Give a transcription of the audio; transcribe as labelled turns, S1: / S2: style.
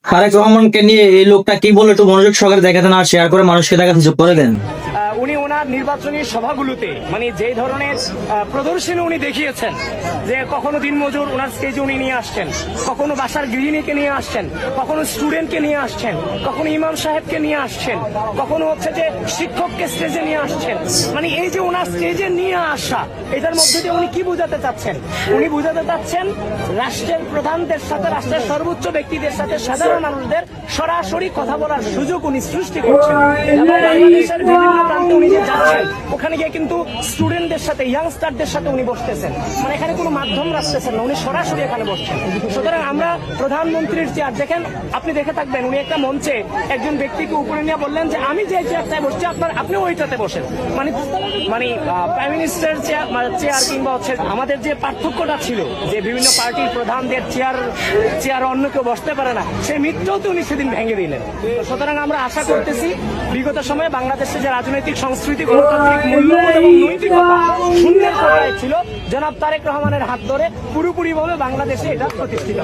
S1: তারেক রহমানকে নিয়ে এই লোকটা কি বলে একটু মনোযোগ সহকারে দেখাতেন আর শেয়ার করে মানুষকে দেখার সুযোগ করে দেন।
S2: উনি ওনার নির্বাচনী সভাগুলোতে মানে যে ধরনের প্রদর্শনী উনি দেখিয়েছেন, যে কখনো দিনমজুর ওনার স্টেজে উনি নিয়ে আসছেন, কখনো বাসার গৃহিণীকে নিয়ে আসছেন, কখনো স্টুডেন্টকে নিয়ে আসছেন, কখনো ইমাম সাহেবকে নিয়ে আসছেন, কখনো হচ্ছে যে শিক্ষককে স্টেজে নিয়ে আসছেন। মানে এই যে ওনার স্টেজে নিয়ে আসা, এটার মধ্যে দিয়ে উনি কি বোঝাতে চাচ্ছেন? উনি বোঝাতে চাচ্ছেন রাষ্ট্রের প্রধানদের সাথে, রাষ্ট্রের সর্বোচ্চ ব্যক্তিদের সাথে সাধারণ মানুষদের সরাসরি কথা বলার সুযোগ উনি সৃষ্টি করছেন। এবং বাংলাদেশের বিভিন্ন প্রান্তে উনি যে যাচ্ছেন, ওখানে গিয়ে কিন্তু স্টুডেন্টদের সাথে, ইয়াংস্টারদের সাথে উনি বসতেছেন। মানে এখানে কোনো মাধ্যম রাখতেছেন না, উনি সরাসরি এখানে বসছেন। সুতরাং আমরা প্রধানমন্ত্রীর চেয়ার দেখেন, আপনি দেখে থাকবেন, উনি একটা মঞ্চে একজন ব্যক্তিকে উপরে নিয়ে বললেন যে আমি যে চেয়ারটায় বসছি আপনি ওইটাতে বসেন। মানে মানে প্রাইম মিনিস্টার চেয়ার কিংবা হচ্ছে আমাদের যে পার্থক্যটা ছিল যে বিভিন্ন পার্টির প্রধানদের চেয়ার অন্য কেউ বসতে পারে না, সেই মিথ্যাও তো উনি সেদিন ভেঙে দিলেন। সুতরাং আমরা আশা করতেছি বিগত সময়ে বাংলাদেশে যে রাজনৈতিক সংস্কৃতি, গণতান্ত্রিক মূল্যবোধ এবং নৈতিকতা শূন্যের কোঠায় ছিল, জনাব তারেক রহমানের হাত ধরে পুরোপুরিভাবে বাংলাদেশে এটা প্রতিষ্ঠিত।